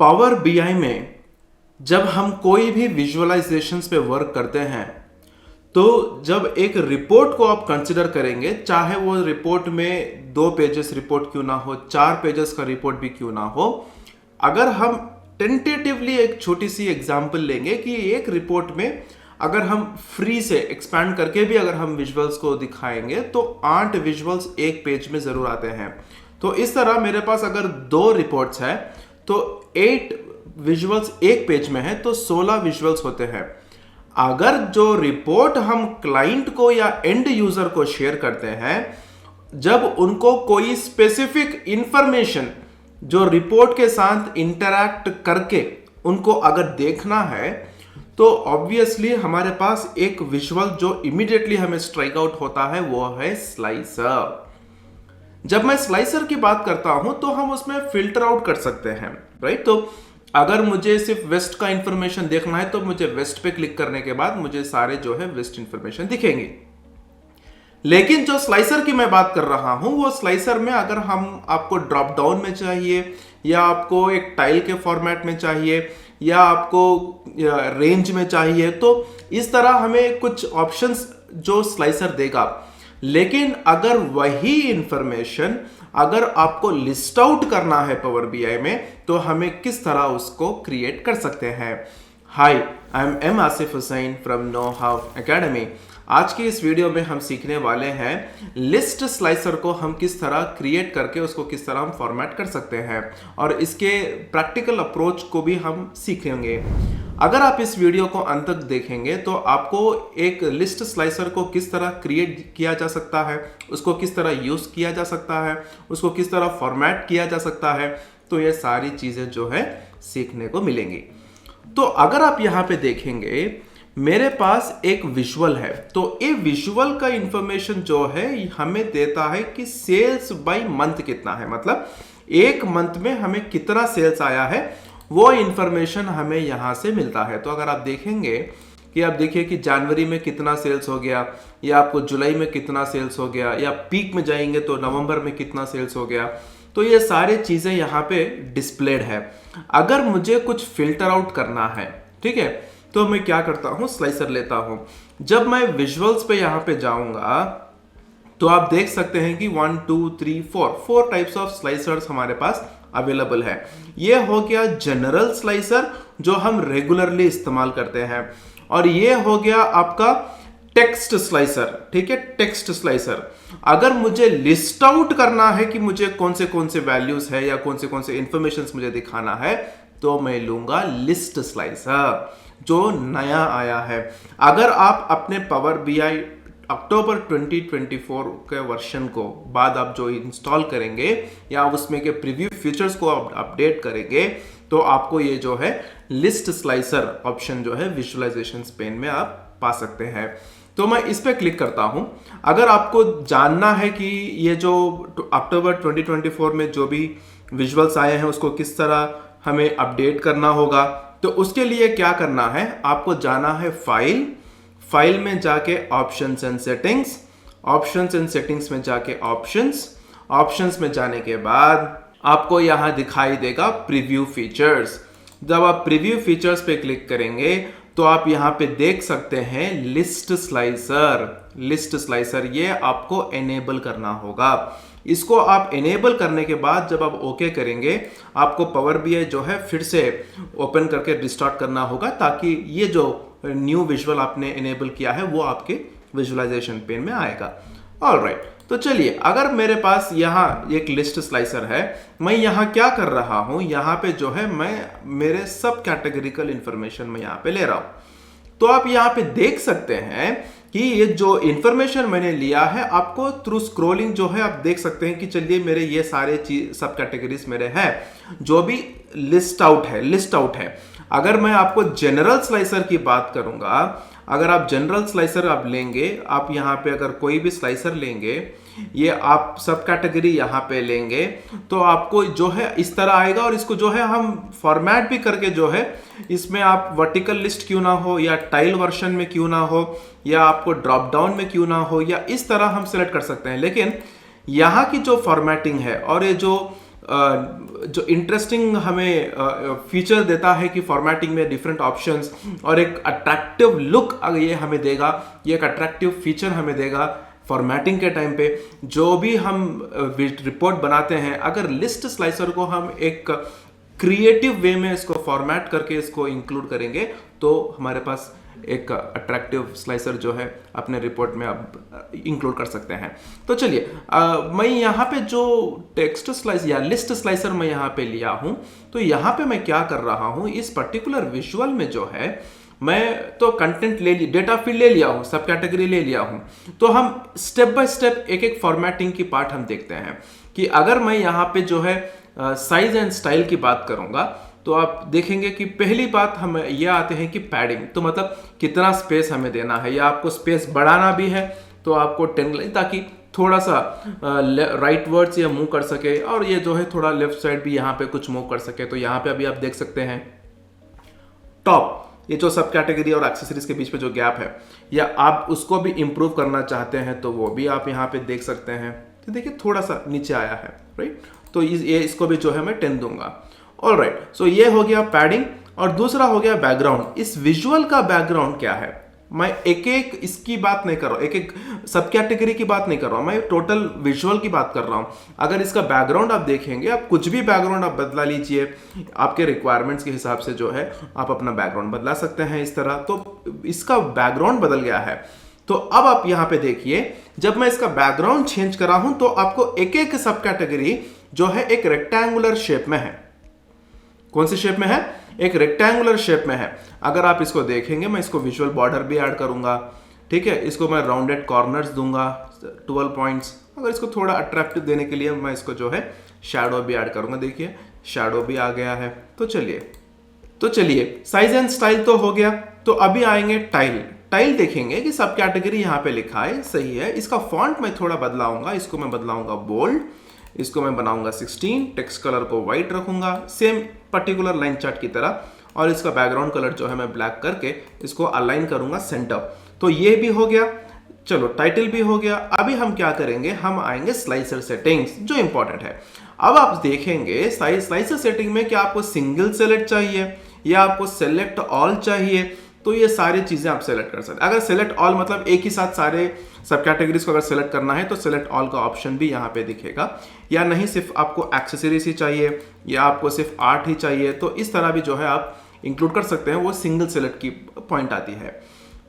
Power BI में जब हम कोई भी विजुअलाइजेशंस पे वर्क करते हैं तो जब एक रिपोर्ट को आप कंसिडर करेंगे, चाहे वो रिपोर्ट में 2 पेजेस रिपोर्ट क्यों ना हो, 4 पेजेस का रिपोर्ट भी क्यों ना हो, अगर हम टेंटेटिवली एक छोटी सी एग्जांपल लेंगे कि एक रिपोर्ट में अगर हम फ्री से एक्सपैंड करके भी अगर हम विजुअल्स को दिखाएंगे तो 8 विजुअल्स एक पेज में जरूर आते हैं। तो इस तरह मेरे पास अगर 2 रिपोर्ट्स है तो 8 विजुअल्स एक पेज में है तो 16 विजुअल्स होते हैं। अगर जो रिपोर्ट हम क्लाइंट को या एंड यूजर को शेयर करते हैं, जब उनको कोई स्पेसिफिक इंफॉर्मेशन जो रिपोर्ट के साथ इंटरैक्ट करके उनको अगर देखना है तो ऑब्वियसली हमारे पास एक विजुअल जो इमीडिएटली हमें स्ट्राइक आउट होता है वो है स्लाइसर। जब मैं स्लाइसर की बात करता हूं तो हम उसमें फिल्टर आउट कर सकते हैं, राइट। तो अगर मुझे सिर्फ वेस्ट का इंफॉर्मेशन देखना है तो मुझे वेस्ट पे क्लिक करने के बाद मुझे सारे जो है वेस्ट इंफॉर्मेशन दिखेंगे। लेकिन जो स्लाइसर की मैं बात कर रहा हूं वो स्लाइसर में अगर हम आपको ड्रॉप डाउन में चाहिए या आपको एक टाइल के फॉर्मेट में चाहिए या आपको रेंज में चाहिए, तो इस तरह हमें कुछ ऑप्शंस जो स्लाइसर देगा। लेकिन अगर वही इंफॉर्मेशन अगर आपको लिस्ट आउट करना है पावर बीआई में तो हमें किस तरह उसको क्रिएट कर सकते हैं। Hi, I am am Asif Hussain from know how academy. आज की इस वीडियो में हम सीखने वाले हैं लिस्ट स्लाइसर को हम किस तरह क्रिएट करके उसको किस तरह हम फॉर्मेट कर सकते हैं और इसके प्रैक्टिकल अप्रोच को भी हम सीखेंगे। अगर आप इस वीडियो को अंत तक देखेंगे तो आपको एक लिस्ट स्लाइसर को किस तरह क्रिएट किया जा सकता है, उसको किस तरह यूज किया जा सकता है, उसको किस तरह फॉर्मेट किया जा सकता है, तो ये सारी चीजें जो है सीखने को मिलेंगी। तो अगर आप यहाँ पे देखेंगे मेरे पास एक विजुअल है, तो ये विजुअल का इंफॉर्मेशन जो है हमें देता है कि सेल्स बाय मंथ कितना है, मतलब एक मंथ में हमें कितना सेल्स आया है वो इंफॉर्मेशन हमें यहां से मिलता है। तो अगर आप देखेंगे कि आप देखिए कि जनवरी में कितना सेल्स हो गया या आपको जुलाई में कितना सेल्स हो गया या पीक में जाएंगे तो नवंबर में कितना सेल्स हो गया, तो ये सारी चीजें यहाँ पे डिस्प्लेड है। अगर मुझे कुछ फिल्टर आउट करना है, ठीक है, तो मैं क्या करता हूं, स्लाइसर लेता हूं। जब मैं विजुअल्स पे यहां पे जाऊंगा तो आप देख सकते हैं कि 1 2 3 4 टाइप्स ऑफ स्लाइसर्स हमारे पास अवेलेबल है। ये हो गया जनरल स्लाइसर जो हम रेगुलरली इस्तेमाल करते हैं, और ये हो गया आपका टेक्स्ट स्लाइसर, ठीक है, टेक्स्ट स्लाइसर। अगर मुझे लिस्ट आउट करना है कि मुझे कौन से वैल्यूज है या कौन से इंफॉर्मेशन मुझे दिखाना है तो मैं लूंगा लिस्ट स्लाइसर जो नया आया है। अगर आप अपने पावर बीआई अक्टूबर 2024 के वर्जन को बाद आप जो इंस्टॉल करेंगे या उसमें के प्रीव्यू फीचर्स को आप अपडेट करेंगे तो आपको ये जो है लिस्ट स्लाइसर ऑप्शन जो है विजुअलाइजेशन पेन में आप पा सकते हैं। तो मैं इस पे क्लिक करता हूं। अगर आपको जानना है कि ये जो अक्टूबर 2024 में जो भी विजुअल्स आए हैं उसको किस तरह हमें अपडेट करना होगा, तो उसके लिए क्या करना है, आपको जाना है फाइल में जाके options and settings, options and settings में जाके ऑप्शंस में जाने के बाद आपको यहां दिखाई देगा प्रीव्यू फीचर्स। जब आप प्रीव्यू फीचर्स पे क्लिक करेंगे तो आप यहां पे देख सकते हैं लिस्ट स्लाइसर ये आपको एनेबल करना होगा। इसको आप एनेबल करने के बाद जब आप ओके करेंगे आपको पावर बीआई जो है फिर से ओपन करके रिस्टार्ट करना होगा ताकि ये जो न्यू विजुअल आपने एनेबल किया है वो आपके विजुअलाइजेशन पेन में आएगा। ऑलराइट, तो चलिए, अगर मेरे पास यहाँ एक लिस्ट स्लाइसर है, मैं यहाँ क्या कर रहा हूँ, यहाँ पे जो है मैं मेरे सब कैटेगरिकल इंफॉर्मेशन में यहाँ पे ले रहा हूँ। तो आप यहाँ पे देख सकते हैं कि ये जो इंफॉर्मेशन मैंने लिया है आपको थ्रू स्क्रॉलिंग जो है आप देख सकते हैं कि चलिए मेरे ये सारे चीज सब कैटेगरीज मेरे हैं जो भी लिस्ट आउट है। अगर मैं आपको जनरल स्लाइसर की बात करूंगा, अगर आप जनरल स्लाइसर आप लेंगे, आप यहाँ पे अगर कोई भी स्लाइसर लेंगे, ये आप सब कैटेगरी यहाँ पे लेंगे तो आपको जो है इस तरह आएगा, और इसको जो है हम फॉर्मेट भी करके जो है इसमें आप वर्टिकल लिस्ट क्यों ना हो या टाइल वर्जन में क्यों ना हो या आपको ड्रॉप डाउन में क्यों ना हो या इस तरह हम सिलेक्ट कर सकते हैं। लेकिन यहाँ की जो फॉर्मेटिंग है और ये जो जो इंटरेस्टिंग हमें फीचर देता है कि फॉर्मेटिंग में डिफरेंट ऑप्शंस और एक अट्रैक्टिव लुक अगर ये हमें देगा, ये एक अट्रैक्टिव फीचर हमें देगा फॉर्मेटिंग के टाइम पे। जो भी हम रिपोर्ट बनाते हैं, अगर लिस्ट स्लाइसर को हम एक क्रिएटिव वे में इसको फॉर्मेट करके इसको इंक्लूड करेंगे तो हमारे पास एक अट्रैक्टिव स्लाइसर जो है अपने रिपोर्ट में अब इंक्लूड कर सकते हैं। तो चलिए मैं यहाँ पे जो टेक्स्ट स्लाइस या लिस्ट स्लाइसर मैं यहाँ पे लिया हूँ, तो यहाँ पे मैं क्या कर रहा हूँ, इस पर्टिकुलर विजुअल में जो है मैं तो कंटेंट ले ली, डेटा फील्ड ले लिया हूँ, सब कैटेगरी ले लिया हूँ। तो हम स्टेप बाय स्टेप एक एक फॉर्मेटिंग की पार्ट हम देखते हैं कि अगर मैं यहाँ पे जो है साइज एंड स्टाइल की बात करूंगा तो आप देखेंगे कि पहली बात हम ये आते हैं कि पैडिंग, तो मतलब कितना स्पेस हमें देना है, या आपको स्पेस बढ़ाना भी है तो आपको 10 ताकि थोड़ा सा राइट वर्ड्स ये मूव कर सके, और ये जो है थोड़ा लेफ्ट साइड भी यहाँ पे कुछ मूव कर सके। तो यहाँ पे अभी आप देख सकते हैं टॉप, ये जो सब कैटेगरी और एक्सेसरीज के बीच में जो गैप है, या आप उसको भी इंप्रूव करना चाहते हैं तो वो भी आप यहाँ पे देख सकते हैं। तो देखिए थोड़ा सा नीचे आया है, राइट। तो ये इसको भी जो है मैं 10 दूंगा। ऑल राइट, सो ये हो गया पैडिंग। और दूसरा हो गया बैकग्राउंड। इस विजुअल का बैकग्राउंड क्या है, मैं एक एक इसकी बात नहीं कर रहा हूँ, एक एक सब कैटेगरी की बात नहीं कर रहा हूँ, मैं टोटल विजुअल की बात कर रहा हूँ। अगर इसका बैकग्राउंड आप देखेंगे, आप कुछ भी बैकग्राउंड आप बदला लीजिए, आपके रिक्वायरमेंट्स के हिसाब से जो है आप अपना बैकग्राउंड बदला सकते हैं इस तरह। तो इसका बैकग्राउंड बदल गया है। तो अब आप यहाँ पे देखिए, जब मैं इसका बैकग्राउंड चेंज करा हूं तो आपको एक एक सब कैटेगरी जो है एक रेक्टेंगुलर शेप में है। कौन सी शेप में है, एक रेक्टेंगुलर शेप में है। अगर आप इसको देखेंगे, मैं इसको विजुअल बॉर्डर भी ऐड करूंगा, ठीक है। इसको मैं राउंडेड कॉर्नर्स दूंगा 12 पॉइंट्स। अगर इसको थोड़ा अट्रैक्टिव देने के लिए मैं इसको जो है शैडो भी ऐड करूंगा। देखिए शैडो भी आ गया है। तो चलिए साइज एंड स्टाइल तो हो गया। तो अभी आएंगे टाइल देखेंगे कि सब कैटेगरी यहाँ पे लिखा है, सही है। इसका फॉन्ट मैं थोड़ा बदलाऊंगा, इसको मैं बदलाऊंगा बोल्ड, इसको मैं बनाऊंगा 16, टेक्स्ट कलर को व्हाइट रखूंगा सेम पर्टिकुलर लाइन चार्ट की तरह, और इसका बैकग्राउंड कलर जो है मैं ब्लैक करके इसको अलाइन करूंगा सेंटर। तो ये भी हो गया। चलो टाइटल भी हो गया। अभी हम क्या करेंगे, हम आएंगे स्लाइसर सेटिंग्स, जो इंपॉर्टेंट है। अब आप देखेंगे स्लाइसर सेटिंग में क्या आपको सिंगल सेलेक्ट चाहिए या आपको सेलेक्ट ऑल चाहिए। तो ये सारी चीजें आप सेलेक्ट कर सकते हैं। अगर सेलेक्ट ऑल मतलब एक ही साथ सारे सब कैटेगरीज को अगर सेलेक्ट करना है तो सेलेक्ट ऑल का ऑप्शन भी यहाँ पे दिखेगा, या नहीं सिर्फ आपको एक्सेसरीज ही चाहिए या आपको सिर्फ आर्ट ही चाहिए, तो इस तरह भी जो है आप इंक्लूड कर सकते हैं। वो सिंगल सेलेक्ट की पॉइंट आती है।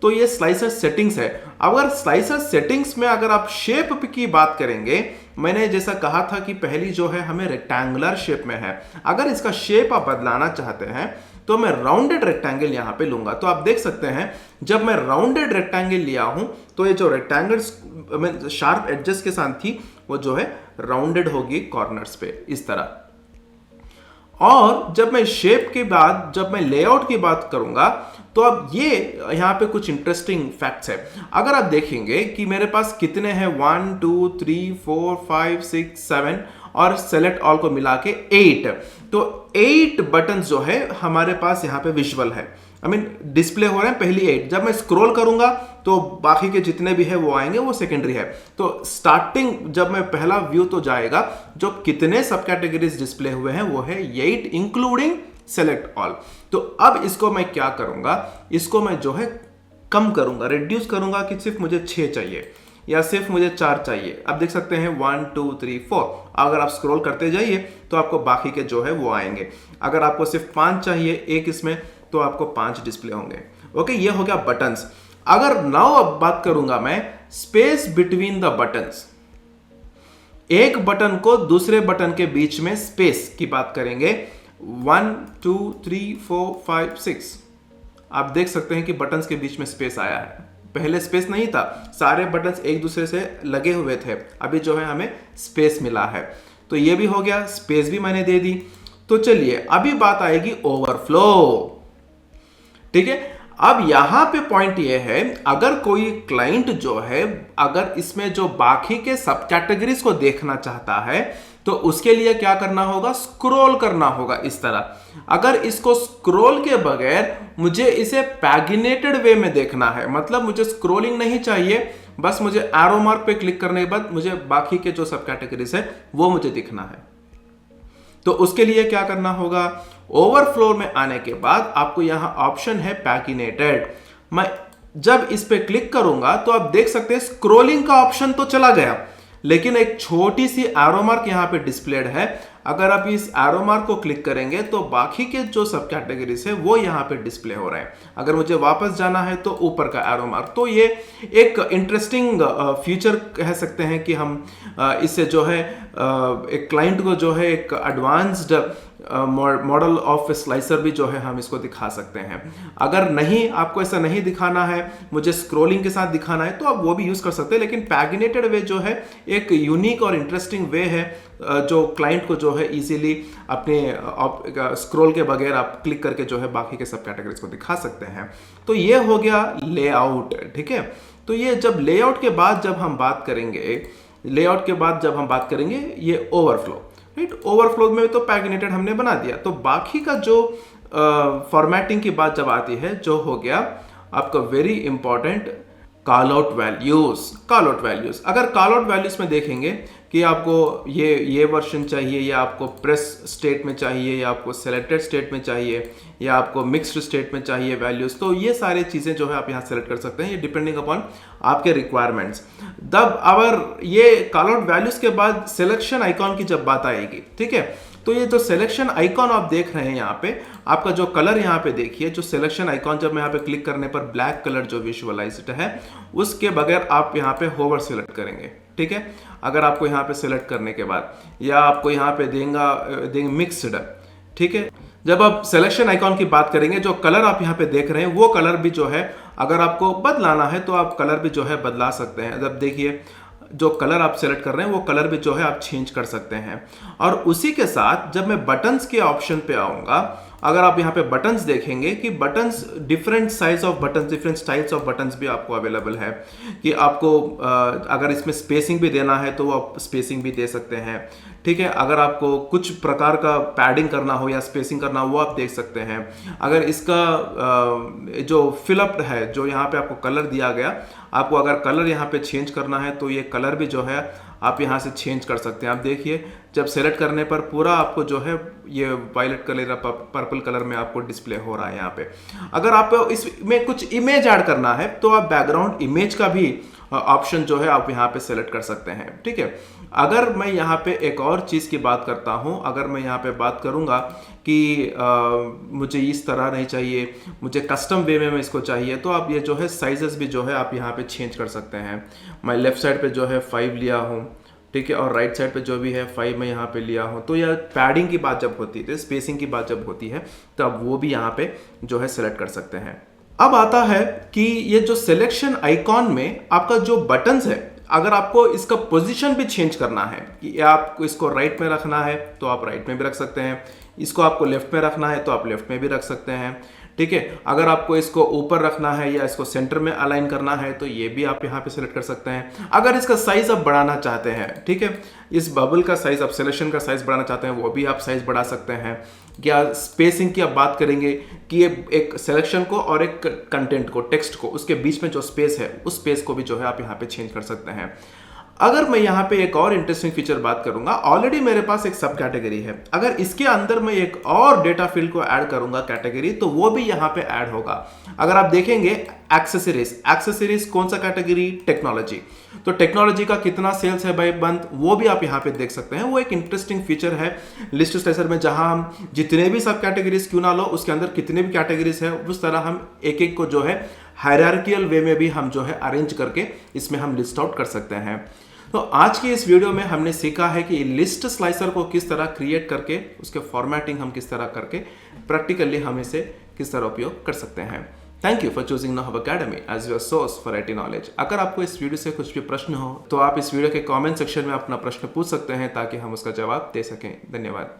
तो ये स्लाइसर सेटिंग्स है। अगर स्लाइसर सेटिंग्स में अगर आप शेप की बात करेंगे, मैंने जैसा कहा था कि पहली जो है हमें रेक्टेंगुलर शेप में है। अगर इसका शेप आप बदलाना चाहते हैं तो मैं राउंडेड रेक्टेंगल यहां पे लूंगा। तो आप देख सकते हैं जब मैं राउंडेड रेक्टेंगल लिया हूं तो ये जो रेक्टेंगल में शार्प एडजस्ट के साथ थी वो जो है राउंडेड होगी कॉर्नर्स पे इस तरह। और जब मैं शेप के बाद जब मैं लेआउट की बात करूंगा तो अब ये यहां पे कुछ इंटरेस्टिंग फैक्ट्स है। अगर आप देखेंगे कि मेरे पास कितने हैं 1 2 3 4 5 6 7 और सेलेक्ट ऑल को मिला के 8, तो 8 बटन जो है हमारे पास यहाँ पे विजुअल है, डिस्प्ले हो रहे हैं पहली 8। जब मैं स्क्रॉल करूंगा तो बाकी के जितने भी है वो आएंगे, वो सेकेंडरी है। तो स्टार्टिंग जब मैं पहला व्यू तो जाएगा जो कितने सब कैटेगरीज डिस्प्ले हुए हैं वो है 8 इंक्लूडिंग सेलेक्ट ऑल। तो अब इसको मैं क्या करूंगा, इसको मैं जो है कम करूंगा, रिड्यूस करूंगा कि सिर्फ मुझे 6 चाहिए या सिर्फ मुझे 4 चाहिए। अब देख सकते हैं 1 2 3 4। अगर आप स्क्रॉल करते जाइए तो आपको बाकी के जो है वो आएंगे। अगर आपको सिर्फ 5 चाहिए एक इसमें तो आपको 5 डिस्प्ले होंगे। ओके, ये हो गया बटन्स। अगर नाउ अब बात करूंगा मैं स्पेस बिटवीन द बटन्स, एक बटन को दूसरे बटन के बीच में स्पेस की बात करेंगे। 1 2 3 4 5 6 आप देख सकते हैं कि बटन्स के बीच में स्पेस आया है। पहले स्पेस नहीं था, सारे बटन्स एक दूसरे से लगे हुए थे, अभी जो है हमें स्पेस मिला है। तो ये भी हो गया, स्पेस भी मैंने दे दी। तो चलिए अभी बात आएगी ओवरफ्लो, ठीक है। अब यहां पे पॉइंट ये है, अगर कोई क्लाइंट जो है अगर इसमें जो बाकी के सब कैटेगरीज को देखना चाहता है तो उसके लिए क्या करना होगा, स्क्रॉल करना होगा इस तरह। अगर इसको स्क्रॉल के बगैर मुझे इसे पैगिनेटेड वे में देखना है, मतलब मुझे स्क्रॉलिंग नहीं चाहिए, बस मुझे एरो मार्क पे क्लिक करने के बाद मुझे बाकी के जो सब कैटेगरीज है वो मुझे दिखना है। तो उसके लिए क्या करना होगा, ओवरफ्लो में आने के बाद आपको यहां ऑप्शन है पैगिनेटेड। मैं जब इस पे क्लिक करूंगा तो आप देख सकते हैं स्क्रोलिंग का ऑप्शन तो चला गया, लेकिन एक छोटी सी एरो मार्क यहां पे डिस्प्लेड है। अगर आप इस एरो मार्क को क्लिक करेंगे तो बाकी के जो सब कैटेगरीज है वो यहां पे डिस्प्ले हो रहे हैं। अगर मुझे वापस जाना है तो ऊपर का एरो मार्क। तो ये एक इंटरेस्टिंग फीचर कह सकते हैं कि हम इससे जो है एक क्लाइंट को जो है एक एडवांस्ड मॉडल ऑफ स्लाइसर भी जो है हम इसको दिखा सकते हैं। अगर नहीं, आपको ऐसा नहीं दिखाना है, मुझे स्क्रोलिंग के साथ दिखाना है, तो आप वो भी यूज कर सकते हैं। लेकिन पैगिनेटेड वे जो है एक यूनिक और इंटरेस्टिंग वे है जो क्लाइंट को जो है इजीली अपने स्क्रॉल के बगैर आप क्लिक करके जो है बाकी के सब कैटेगरीज को दिखा सकते हैं। तो ये हो गया लेआउट, ठीक है। तो ये जब लेआउट के बाद जब हम बात करेंगे ये ओवरफ्लो, राइट। ओवरफ्लो में तो पैगिनेटेड हमने बना दिया। तो बाकी का जो फॉर्मेटिंग की बात जब आती है, जो हो गया आपका very important call out values. अगर कॉल आउट वैल्यूज में देखेंगे कि आपको ये वर्जन चाहिए, या आपको प्रेस स्टेट में चाहिए, या आपको सेलेक्टेड स्टेट में चाहिए, या आपको मिक्स्ड स्टेट में चाहिए वैल्यूज, तो ये सारी चीजें जो है आप यहाँ सेलेक्ट कर सकते हैं, ये डिपेंडिंग अपॉन आपके रिक्वायरमेंट्स। तब अगर ये कॉल आउट वैल्यूज के बाद सिलेक्शन आइकॉन की जब बात आएगी, ठीक है, तो ये जो सिलेक्शन आइकॉन आप देख रहे हैं यहाँ पे, आपका जो कलर यहाँ पे देखिए, जो सिलेक्शन आइकॉन जब मैं यहाँ पे क्लिक करने पर ब्लैक कलर जो विजुअलाइज्ड है, उसके बगैर आप यहाँ पे होवर सिलेक्ट करेंगे, ठीक है। अगर आपको यहाँ पे सिलेक्ट करने के बाद, या आपको यहाँ पे देंगे मिक्स्ड, ठीक है। जब आप सिलेक्शन आइकॉन की बात करेंगे, जो कलर आप यहाँ पे देख रहे हैं वो कलर भी जो है अगर आपको बदलाना है तो आप कलर भी जो है बदला सकते हैं। जब देखिए जो कलर आप सेलेक्ट कर रहे हैं वो कलर भी जो है आप चेंज कर सकते हैं। और उसी के साथ जब मैं बटन्स के ऑप्शन पे आऊंगा, अगर आप यहाँ पे बटन्स देखेंगे कि buttons different size of buttons, different styles of buttons भी आपको अवेलेबल है कि आपको अगर इसमें स्पेसिंग भी देना है तो आप स्पेसिंग भी दे सकते हैं, ठीक है। अगर आपको कुछ प्रकार का पैडिंग करना हो या स्पेसिंग करना हो वो आप देख सकते हैं। अगर इसका जो फिलअप है, जो यहाँ पे आपको कलर दिया गया, आपको अगर कलर यहाँ पे चेंज करना है तो ये कलर भी जो है आप यहाँ से चेंज कर सकते हैं। आप देखिए जब सेलेक्ट करने पर पूरा आपको जो है ये वायलेट कलर या पर्पल कलर में आपको डिस्प्ले हो रहा है यहाँ पे। अगर आप इसमें कुछ इमेज ऐड करना है तो आप बैकग्राउंड इमेज का भी ऑप्शन जो है आप यहाँ पे सेलेक्ट कर सकते हैं, ठीक है। अगर मैं यहाँ पे एक और चीज़ की बात करता हूँ, अगर मैं यहाँ पे बात करूँगा कि मुझे इस तरह नहीं चाहिए, मुझे कस्टम वे में इसको चाहिए, तो आप ये जो है साइजेस भी जो है आप यहाँ पे चेंज कर सकते हैं। मैं लेफ्ट साइड पे जो है 5 लिया हूँ, ठीक है, और राइट साइड पे जो भी है 5 मैं यहाँ पे लिया हूँ। तो यह पैडिंग की बात जब होती है, स्पेसिंग की बात जब होती है, तो आप वो भी यहाँ पे जो है सेलेक्ट कर सकते हैं। अब आता है कि ये जो सिलेक्शन आइकॉन में आपका जो बटन्स है, अगर आपको इसका पोजीशन भी चेंज करना है कि आपको इसको राइट में रखना है तो आप राइट में भी रख सकते हैं, इसको आपको लेफ्ट में रखना है तो आप लेफ्ट में भी रख सकते हैं, ठीक है। अगर आपको इसको ऊपर रखना है या इसको सेंटर में अलाइन करना है तो ये भी आप यहाँ पे सेलेक्ट कर सकते हैं। अगर इसका साइज आप बढ़ाना चाहते हैं, ठीक है, इस बबल का साइज, आप सिलेक्शन का साइज बढ़ाना चाहते हैं, वो भी आप साइज बढ़ा सकते हैं। या स्पेसिंग की आप बात करेंगे कि ये एक सिलेक्शन को और एक कंटेंट को, टेक्स्ट को, उसके बीच में जो स्पेस है उस स्पेस को भी जो है आप यहाँ पे चेंज कर सकते हैं। अगर मैं यहाँ पे एक और इंटरेस्टिंग फीचर बात करूंगा, ऑलरेडी मेरे पास एक सब कैटेगरी है, अगर इसके अंदर मैं एक और डेटा फील्ड को ऐड करूंगा कैटेगरी, तो वो भी यहाँ पे ऐड होगा। अगर आप देखेंगे एक्सेसरीज कौन सा कैटेगरी, टेक्नोलॉजी, तो टेक्नोलॉजी का कितना सेल्स है बाय मंथ वो भी आप यहाँ पे देख सकते हैं। वो एक इंटरेस्टिंग फीचर है लिस्ट स्लाइसर में, जहां हम जितने भी सब कैटेगरीज क्यों ना लो, उसके अंदर कितने भी कैटेगरीज है उस तरह हम एक एक को जो है हायरार्कियल वे में भी हम जो है अरेंज करके इसमें हम लिस्ट आउट कर सकते हैं। तो आज की इस वीडियो में हमने सीखा है कि लिस्ट स्लाइसर को किस तरह क्रिएट करके उसके फॉर्मेटिंग हम किस तरह करके प्रैक्टिकली हम इसे किस तरह उपयोग कर सकते हैं। Thank you for choosing KnowHub academy as your source for IT knowledge. अगर आपको इस वीडियो से कुछ भी प्रश्न हो तो आप इस वीडियो के कमेंट सेक्शन में अपना प्रश्न पूछ सकते हैं ताकि हम उसका जवाब दे सकें। धन्यवाद।